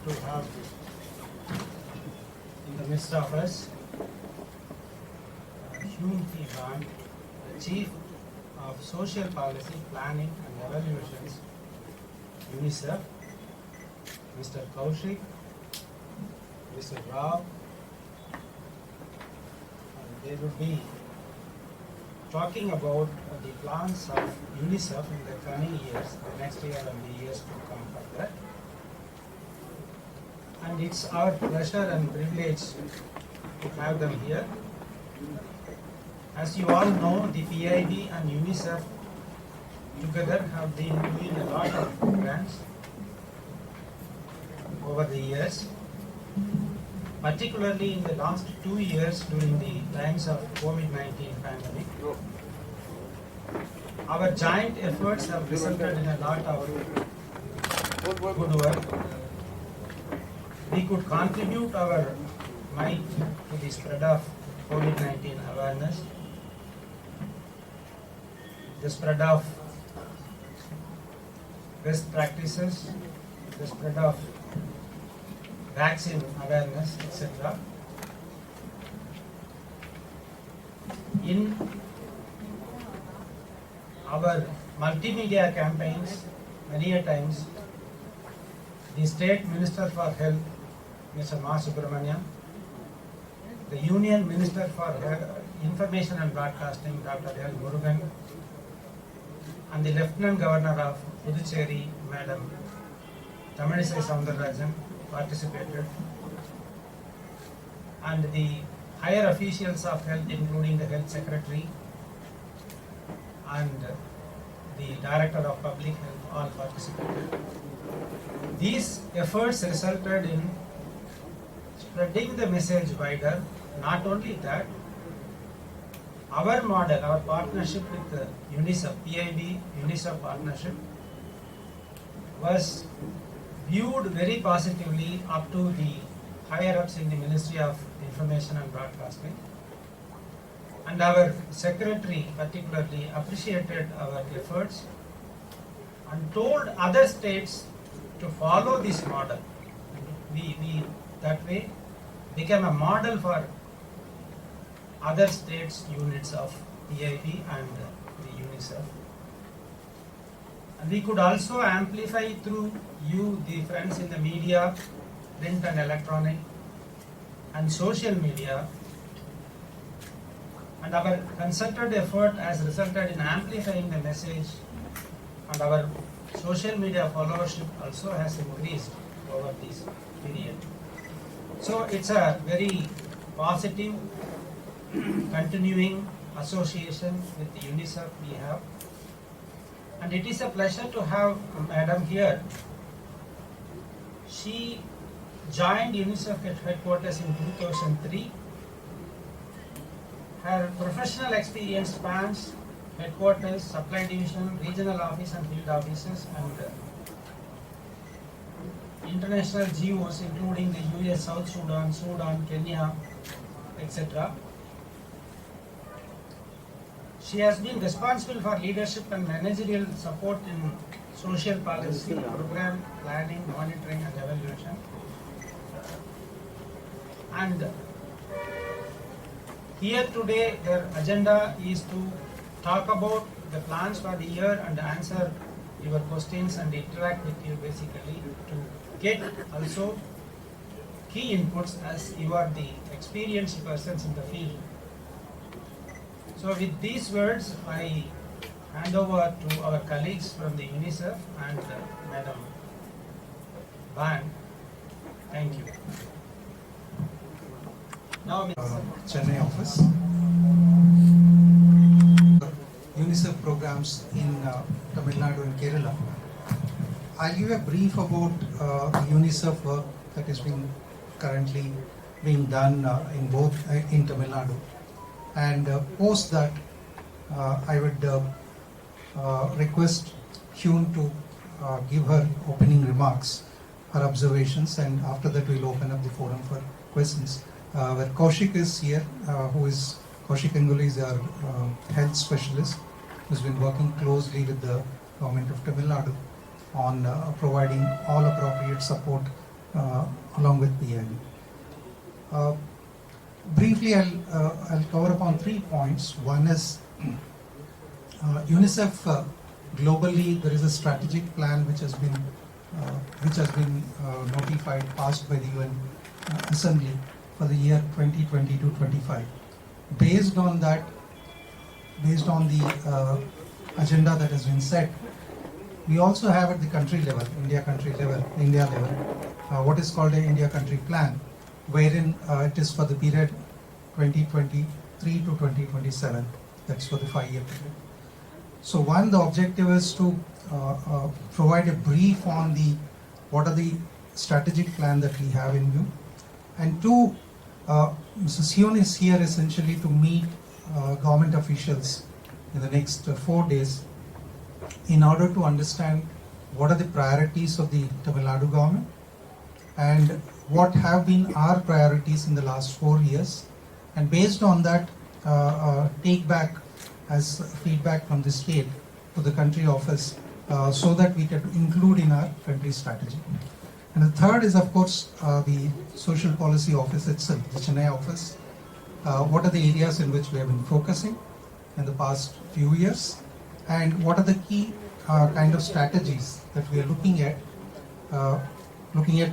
to have in the midst of us Hyun Hee Ban, the Chief of Social Policy Planning and Evaluations, UNICEF, Mr. Kaushik, Mr. Rao, and they will be talking about the plans of UNICEF in the coming years, the next year and the years to come further. And it's our pleasure and privilege to have them here. As you all know, the PIB and UNICEF together have been doing a lot of programs over the years, particularly in the last 2 years during the times of COVID-19 pandemic. Our joint efforts have resulted in a lot of good work. We could contribute our might to the spread of COVID-19 awareness, the spread of best practices, the spread of vaccine awareness, etc. In our multimedia campaigns, many a times, the State Minister for Health, Mr. Ma Subramaniam, the Union Minister for Information and Broadcasting, Dr. L. Murugan, and the Lieutenant Governor of Judiciary, Madam Tamilisai Soundararajan, participated, and the higher officials of health, including the Health Secretary and the Director of Public Health, all participated. These efforts resulted in spreading the message wider. Not only that, our model, our partnership with UNICEF, PIB UNICEF partnership, was viewed very positively up to the higher ups in the Ministry of Information and Broadcasting. And our secretary particularly appreciated our efforts and told other states to follow this model. We that way became a model for other states' units of PIB and the UNICEF. And we could also amplify through you, the friends in the media, print and electronic, and social media. And our concerted effort has resulted in amplifying the message, and our social media followership also has increased over this period. So it's a very positive, continuing association with the UNICEF we have. And it is a pleasure to have Madam here. She joined UNICEF headquarters in 2003. Her professional experience spans headquarters, supply division, regional office and field offices, and international GOs including the US, South Sudan, Sudan, Kenya, etc. She has been responsible for leadership and managerial support in social policy, program planning, monitoring and evaluation. And here today their agenda is to talk about the plans for the year and answer your questions and interact with you basically to get also key inputs as you are the experienced persons in the field. So with these words, I hand over to our colleagues from the UNICEF and Madam Ban. Thank you. Now, Chennai office. UNICEF programs in Tamil Nadu and Kerala. I'll give a brief about UNICEF work that is currently being done in both in Tamil Nadu. And post that, I would request Hyun to give her opening remarks, her observations, and after that we'll open up the forum for questions. Where Kaushik is here, Kaushik Ganguly is our health specialist, who's been working closely with the government of Tamil Nadu on providing all appropriate support along with PIB. Briefly, I'll cover upon 3 points. One is UNICEF globally. There is a strategic plan which has been notified, passed by the UN Assembly for the year 2020 to 25. Based on that, based on the agenda that has been set, we also have at the country level, India level, what is called an India country plan, wherein it is for the period 2023 to 2027. That's for the 5-year period. So one, the objective is to provide a brief on what are the strategic plan that we have in view. And two, Ms. Hyun is here essentially to meet government officials in the next 4 days in order to understand what are the priorities of the Tamil Nadu government and what have been our priorities in the last 4 years, and based on that take back as feedback from the state to the country office so that we can include in our country strategy. And the third is, of course, the social policy office itself, the Chennai office. What are the areas in which we have been focusing in the past few years, and what are the key kind of strategies that we are looking at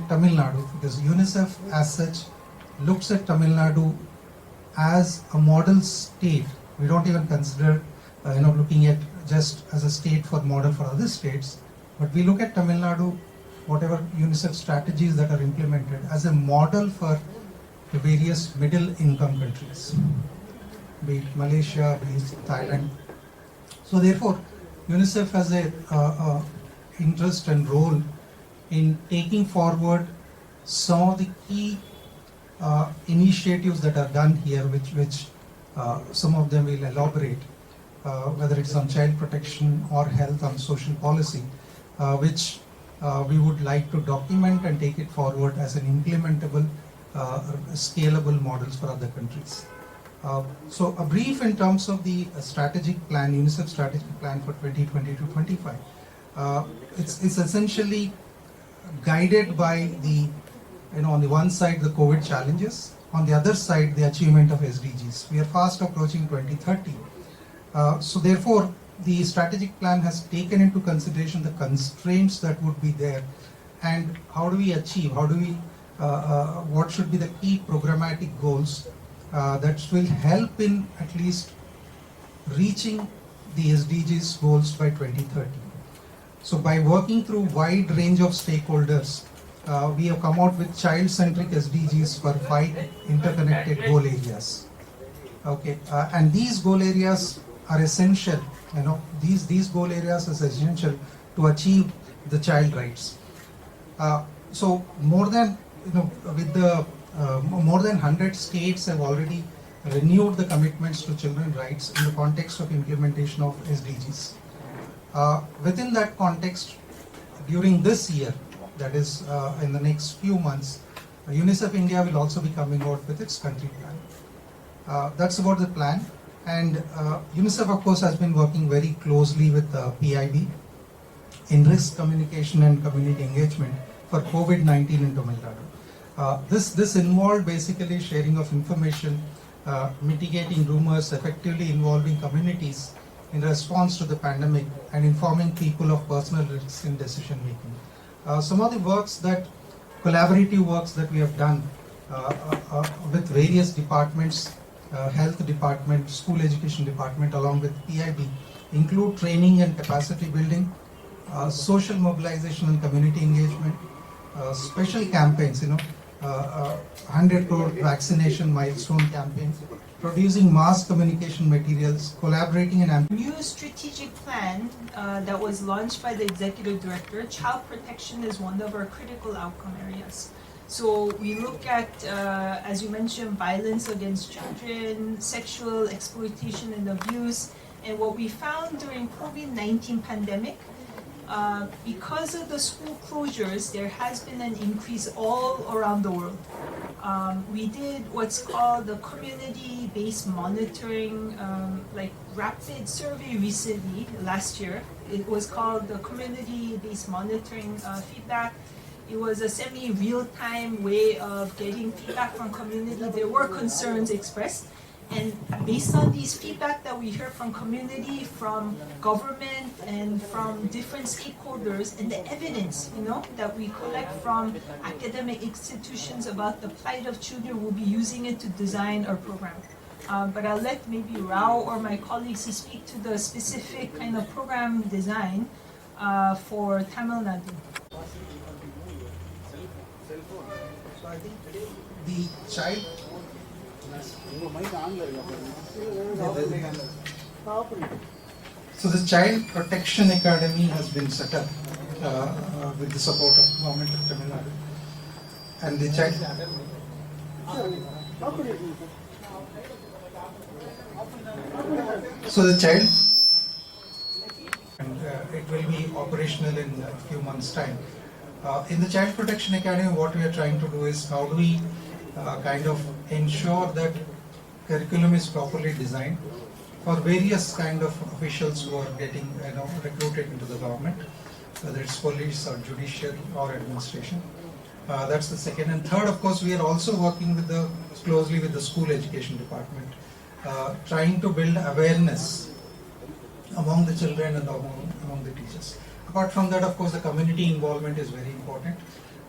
Tamil Nadu, because UNICEF as such looks at Tamil Nadu as a model state. We don't even consider looking at just as a state for model for other states, but we look at Tamil Nadu, whatever UNICEF strategies that are implemented, as a model for the various middle income countries, be it Malaysia, be it Thailand. So therefore, UNICEF has a interest and role in taking forward some of the key initiatives that are done here, which some of them will elaborate, whether it's on child protection or health, on social policy, which we would like to document and take it forward as an implementable, scalable models for other countries. So a brief in terms of the strategic plan, UNICEF strategic plan for 2020 to 25. It's essentially guided by the, on the one side the COVID challenges, on the other side the achievement of SDGs. We are fast approaching 2030. So therefore, the strategic plan has taken into consideration the constraints that would be there, and how do we achieve, what should be the key programmatic goals that will help in at least reaching the SDGs goals by 2030. So by working through wide range of stakeholders, we have come out with child-centric SDGs for 5 interconnected goal areas. Okay, and these goal areas are essential. These goal areas is essential to achieve the child rights. So more than more than 100 states have already renewed the commitments to children's rights in the context of implementation of SDGs. Within that context, during this year, that is in the next few months, UNICEF India will also be coming out with its country plan. That's about the plan. And UNICEF, of course, has been working very closely with PIB in risk communication and community engagement for COVID-19 in Tamil Nadu. This involved basically sharing of information, mitigating rumors, effectively involving communities in response to the pandemic, and informing people of personal risks in decision making. Some of the collaborative works that we have done with various departments, health department, school education department, along with PIB, include training and capacity building, social mobilization and community engagement, special campaigns, 100 crore vaccination milestone campaign, producing mass communication materials, collaborating and new strategic plan that was launched by the executive director. Child protection is one of our critical outcome areas. So we look at, as you mentioned, violence against children, sexual exploitation and abuse, and what we found during COVID-19 pandemic, because of the school closures, there has been an increase all around the world. We did what's called the community-based monitoring, like rapid survey recently, last year. It was called the community-based monitoring feedback. It was a semi-real-time way of getting feedback from community. There were concerns expressed, and based on these feedback that we heard from community, from government, and from different stakeholders, and the evidence, that we collect from academic institutions about the plight of children, we'll be using it to design our program. But I'll let maybe Rao or my colleagues speak to the specific kind of program design for Tamil Nadu. So I think the child. So the Child Protection Academy has been set up with the support of Government of Tamil Nadu, and the child. So the child, and it will be operational in a few months' time. In the Child Protection Academy, what we are trying to do is how do we kind of ensure that curriculum is properly designed for various kind of officials who are getting recruited into the government, whether it's police or judiciary or administration. That's the second. And third, of course, we are also working with closely with the school education department, trying to build awareness among the children and among the teachers. Apart from that, of course, the community involvement is very important.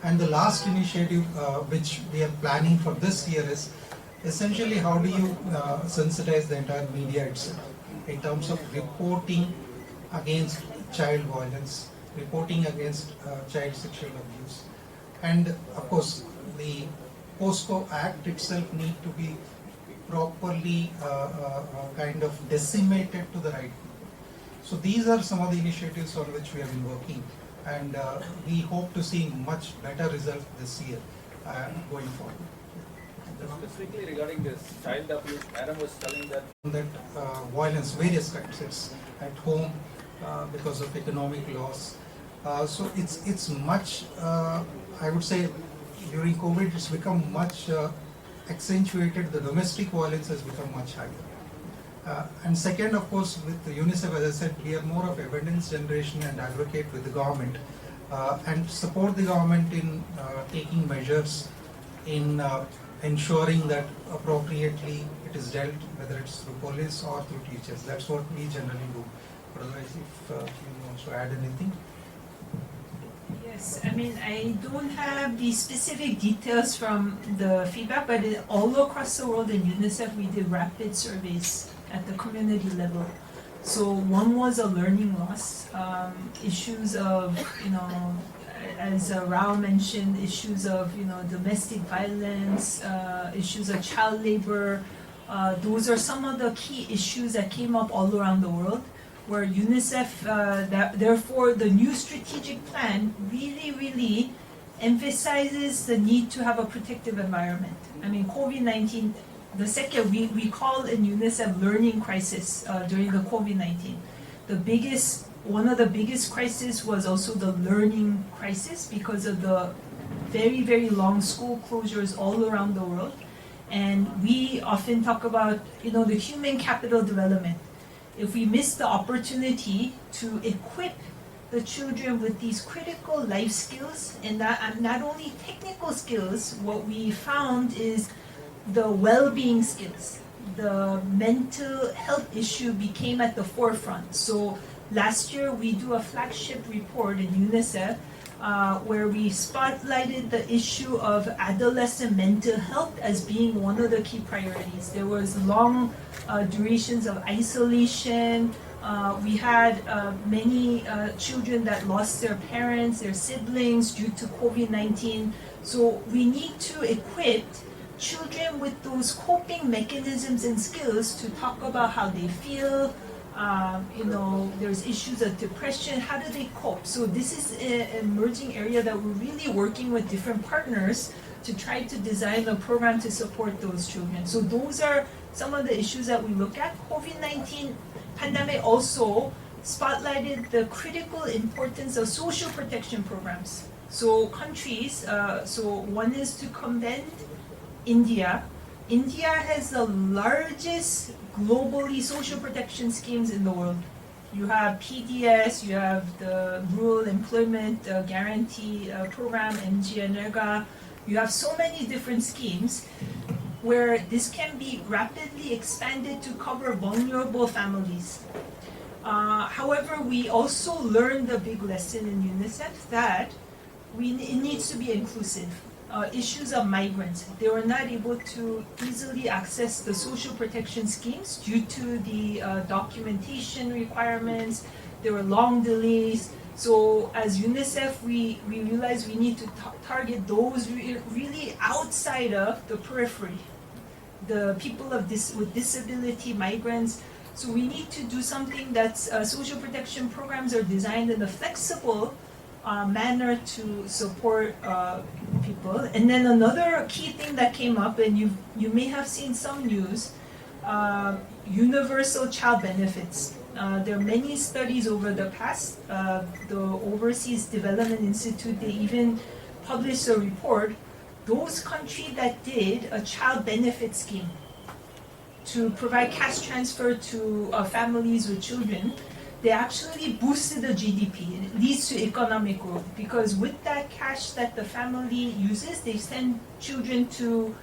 And the last initiative which we are planning for this year is essentially how do you sensitize the entire media itself in terms of reporting against child violence, reporting against child sexual abuse. And of course, the POSCO Act itself need to be properly kind of decimated to the right people. So these are some of the initiatives on which we have been working, and we hope to see much better results this year going forward. Specifically regarding this child abuse, Madam was telling that violence, various kinds, it's at home because of economic loss. So it's much, I would say, during COVID, it's become much accentuated. The domestic violence has become much higher. And second, of course, with the UNICEF, as I said, we are more of evidence generation and advocate with the government and support the government in taking measures in ensuring that appropriately it is dealt, whether it's through police or through teachers. That's what we generally do. Otherwise, if you want to add anything. Yes, I mean, I don't have the specific details from the feedback, but all across the world in UNICEF, we did rapid surveys at the community level. So one was a learning loss, issues of, as Rao mentioned, issues of, domestic violence, issues of child labor. Those are some of the key issues that came up all around the world, where UNICEF, therefore the new strategic plan really emphasizes the need to have a protective environment. I mean, COVID-19, the second, we call in UNICEF learning crisis during the COVID-19. One of the biggest crises was also the learning crisis because of the very long school closures all around the world. And we often talk about, the human capital development. If we miss the opportunity to equip the children with these critical life skills, and not only technical skills, what we found is the well-being skills. The mental health issue became at the forefront. So last year we do a flagship report in UNICEF where we spotlighted the issue of adolescent mental health as being one of the key priorities. There was long durations of isolation. We had many children that lost their parents, their siblings due to COVID-19. So we need to equip children with those coping mechanisms and skills to talk about how they feel. There's issues of depression. How do they cope? So this is an emerging area that we're really working with different partners to try to design a program to support those children. So those are some of the issues that we look at. COVID-19 pandemic also spotlighted the critical importance of social protection programs. So countries, one is to commend India. India has the largest globally social protection schemes in the world. You have PDS, you have the Rural Employment Guarantee Program, MGNREGA. You have so many different schemes where this can be rapidly expanded to cover vulnerable families. However, we also learned a big lesson in UNICEF that it needs to be inclusive. Issues of migrants, they were not able to easily access the social protection schemes due to the documentation requirements. There were long delays. So as UNICEF, we realized we need to target those really outside of the periphery, the people with disability, migrants. So we need to do something that's social protection programs are designed in a flexible manner to support people. And then another key thing that came up, and you may have seen some news, universal child benefits. There are many studies over the past. The Overseas Development Institute, they even published a report. Those countries that did a child benefit scheme to provide cash transfer to families with children, they actually boosted the GDP. It leads to economic growth because with that cash that the family uses, they send children to,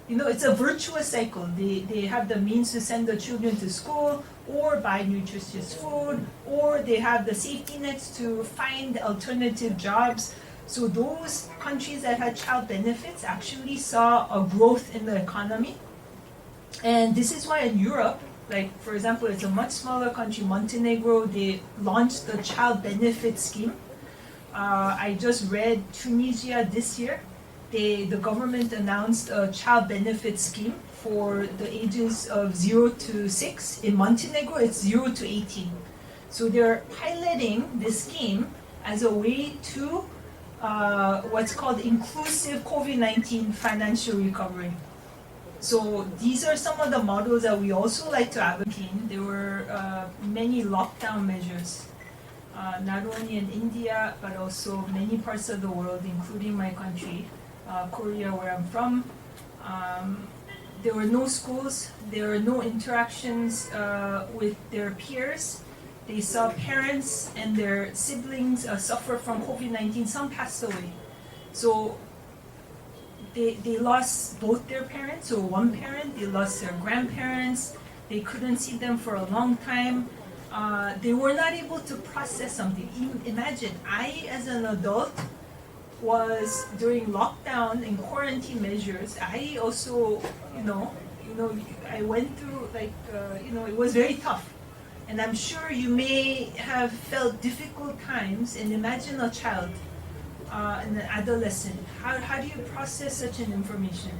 it's a virtuous cycle. They have the means to send the children to school or buy nutritious food, or they have the safety nets to find alternative jobs. So those countries that had child benefits actually saw a growth in the economy. And this is why in Europe, like for example, it's a much smaller country, Montenegro, they launched the child benefit scheme. I just read Tunisia this year, the government announced a child benefit scheme for the ages of 0 to 6. In Montenegro, it's 0 to 18. So they're piloting this scheme as a way to what's called inclusive COVID-19 financial recovery. So these are some of the models that we also like to advocate. There were many lockdown measures, not only in India, but also many parts of the world, including my country, Korea, where I'm from. There were no schools, there were no interactions with their peers. They saw parents and their siblings suffer from COVID-19. Some passed away. So they lost both their parents, or one parent, they lost their grandparents, they couldn't see them for a long time. They were not able to process something. Imagine, I as an adult was during lockdown and quarantine measures, I also, I went through it was very tough. And I'm sure you may have felt difficult times, and imagine a child, an adolescent. How do you process such an information?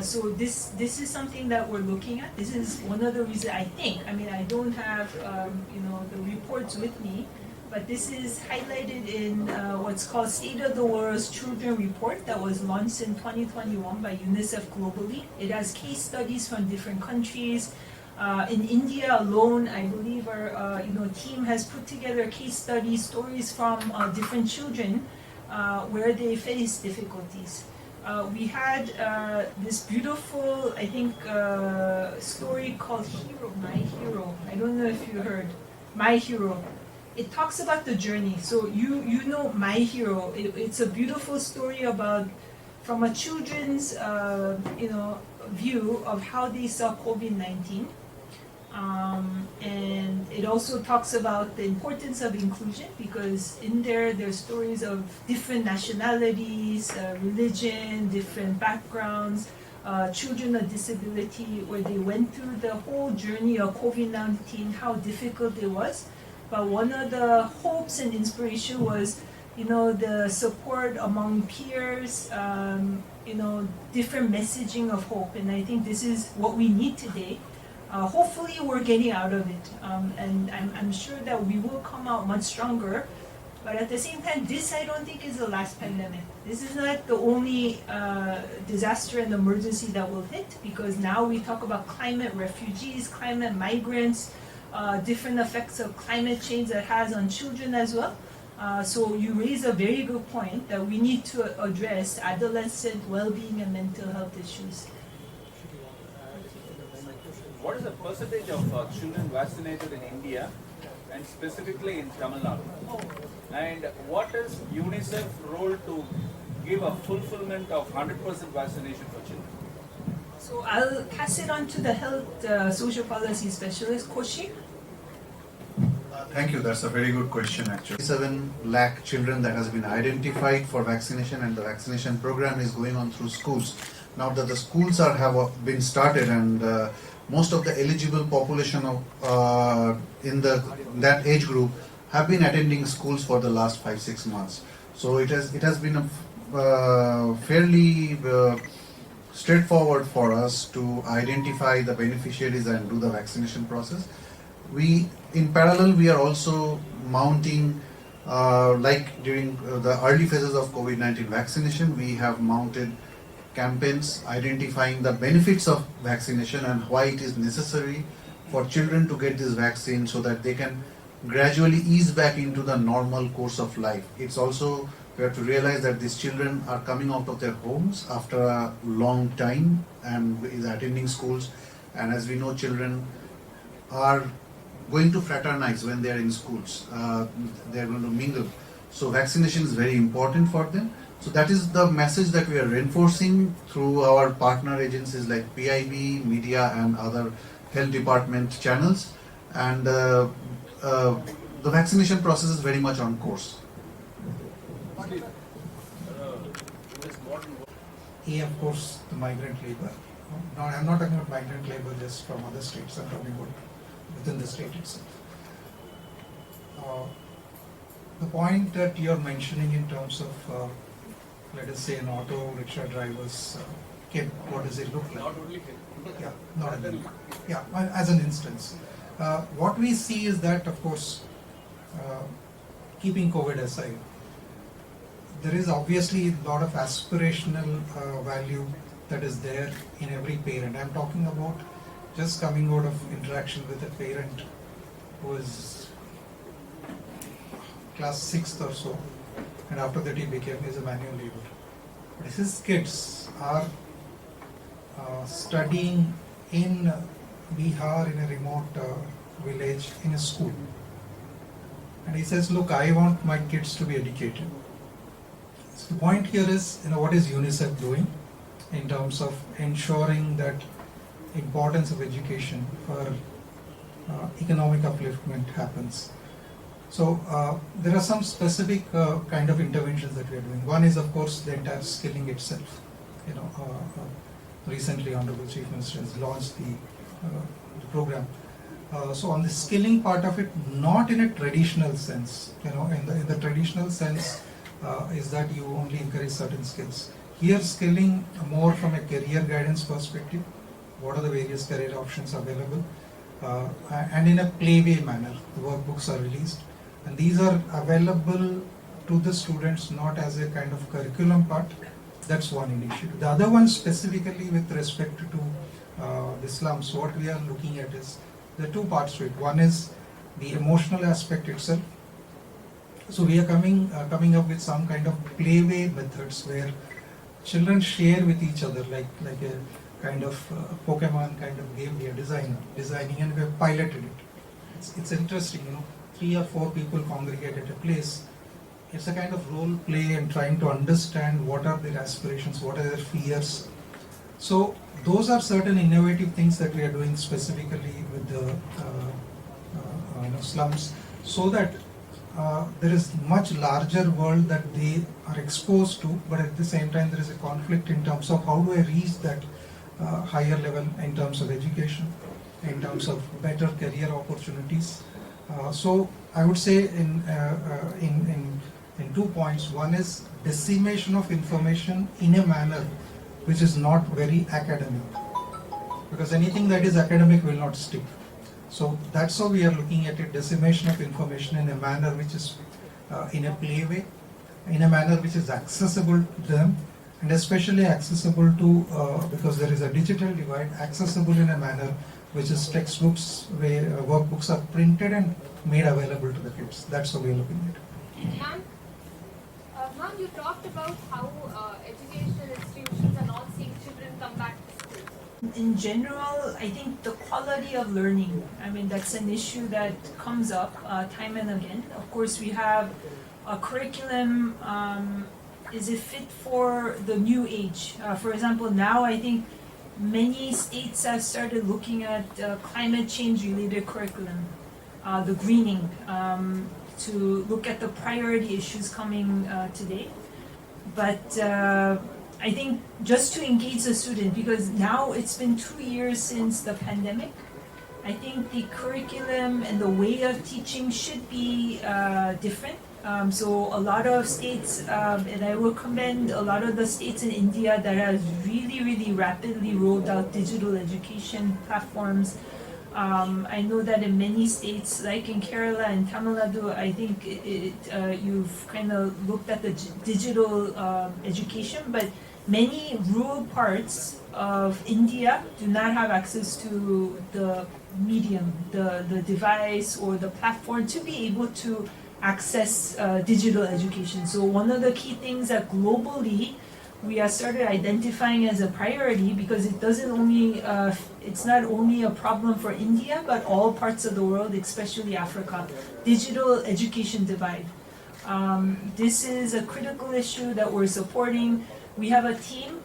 So this is something that we're looking at. This is one of the reasons I don't have the reports with me, but this is highlighted in what's called State of the World's Children Report that was launched in 2021 by UNICEF globally. It has case studies from different countries. In India alone, I believe our team has put together case studies, stories from different children where they face difficulties. We had this beautiful, story called My Hero. I don't know if you heard, My Hero. It talks about the journey. So you know My Hero. It's a beautiful story about, from a children's view of how they saw COVID-19. And it also talks about the importance of inclusion, because in there's stories of different nationalities, religion, different backgrounds, children with disability, where they went through the whole journey of COVID-19, how difficult it was. But one of the hopes and inspiration was, the support among peers, different messaging of hope. And I think this is what we need today. Hopefully we're getting out of it, and I'm sure that we will come out much stronger. But at the same time, this I don't think is the last pandemic. This is not the only disaster and emergency that will hit, because now we talk about climate refugees, climate migrants, different effects of climate change that has on children as well. So you raise a very good point that we need to address adolescent well-being and mental health issues. What is the percentage of children vaccinated in India, and specifically in Tamil Nadu? And what is UNICEF role to give a fulfillment of 100% vaccination for children? So I'll pass it on to the health social policy specialist, Kaushik. Thank you. That's a very good question actually. 7 lakh children that has been identified for vaccination, and the vaccination program is going on through schools. Now that the schools have been started, and most of the eligible population of in that age group have been attending schools for the last 5-6 months. So it has been a fairly straightforward for us to identify the beneficiaries and do the vaccination process. In parallel, we are also mounting, like during the early phases of COVID-19 vaccination, we have mounted campaigns identifying the benefits of vaccination and why it is necessary for children to get this vaccine so that they can gradually ease back into the normal course of life. It's also, we have to realize that these children are coming out of their homes after a long time and is attending schools. And as we know, children are going to fraternize when they are in schools. They are going to mingle. So vaccination is very important for them. So that is the message that we are reinforcing through our partner agencies like PIB, media and other health department channels. And the vaccination process is very much on course. Of course, the migrant labor. No, I'm not talking about migrant labor just from other states, I'm talking about within the state itself. The point that you're mentioning in terms of, let us say, an auto rickshaw driver's kit, what does it look like? Not only him. Yeah, not only. Yeah, as an instance. What we see is that, of course, keeping COVID aside, there is obviously a lot of aspirational value that is there in every parent. I'm talking about just coming out of interaction with a parent who is class 6th or so, and after that he became a manual labor. But his kids are studying in Bihar in a remote village in a school. And he says, look, I want my kids to be educated. So the point here is, what is UNICEF doing in terms of ensuring that importance of education for economic upliftment happens. So there are some specific kind of interventions that we are doing. One is, of course, the entire skilling itself. Recently, Honorable Chief Minister has launched the program. So on the skilling part of it, not in a traditional sense. In the traditional sense is that you only encourage certain skills. Here, skilling more from a career guidance perspective. What are the various career options available? And in a playway manner, the workbooks are released. And these are available to the students not as a kind of curriculum part. That's one initiative. The other one specifically with respect to the slums, what we are looking at is there are two parts to it. One is the emotional aspect itself. So we are coming up with some kind of playway methods where children share with each other, like a kind of Pokemon kind of game we are designing, and we have piloted it. It's interesting, 3 or 4 people congregate at a place. It's a kind of role play and trying to understand what are their aspirations, what are their fears. So those are certain innovative things that we are doing specifically with the slums, so that there is much larger world that they are exposed to, but at the same time there is a conflict in terms of how do I reach that higher level in terms of education, in terms of better career opportunities. So I would say in 2 points. One is dissemination of information in a manner which is not very academic, because anything that is academic will not stick. So that's how we are looking at it, dissemination of information in a manner which is in a play way, in a manner which is accessible to them, and especially accessible to, because there is a digital divide, accessible in a manner which is textbooks, where workbooks are printed and made available to the kids. That's how we are looking at it. Ma'am, you talked about how educational institutions are not seeing children come back to school. In general, I think the quality of learning, I mean, that's an issue that comes up time and again. Of course, we have a curriculum, is it fit for the new age? For example, now I think many states have started looking at climate change related curriculum, the greening, to look at the priority issues coming today. But I think just to engage the student, because now it's been 2 years since the pandemic, I think the curriculum and the way of teaching should be different. So a lot of states, and I will commend a lot of the states in India that have really rapidly rolled out digital education platforms. I know that in many states, like in Kerala and Tamil Nadu, I think you've kind of looked at the digital education, but many rural parts of India do not have access to the medium, the device or the platform to be able to access digital education. So one of the key things that globally we have started identifying as a priority, because it doesn't only, it's not only a problem for India, but all parts of the world, especially Africa, digital education divide. This is a critical issue that we're supporting. We have a team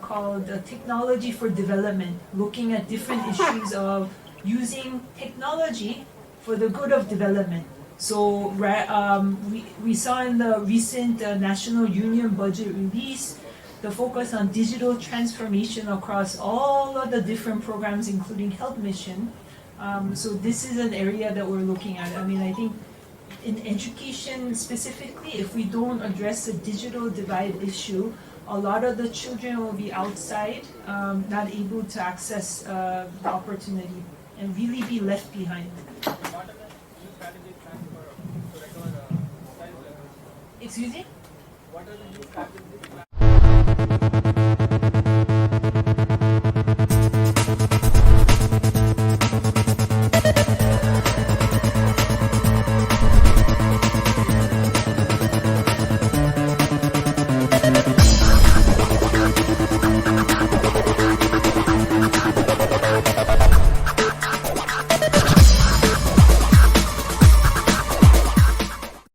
called Technology for Development, looking at different issues of using technology for the good of development. So we saw in the recent National Union budget release the focus on digital transformation across all of the different programs, including health mission. So this is an area that we're looking at. I mean, I think in education specifically, if we don't address the digital divide issue, a lot of the children will be outside, not able to access the opportunity and really be left behind. Excuse me? What are the new strategies?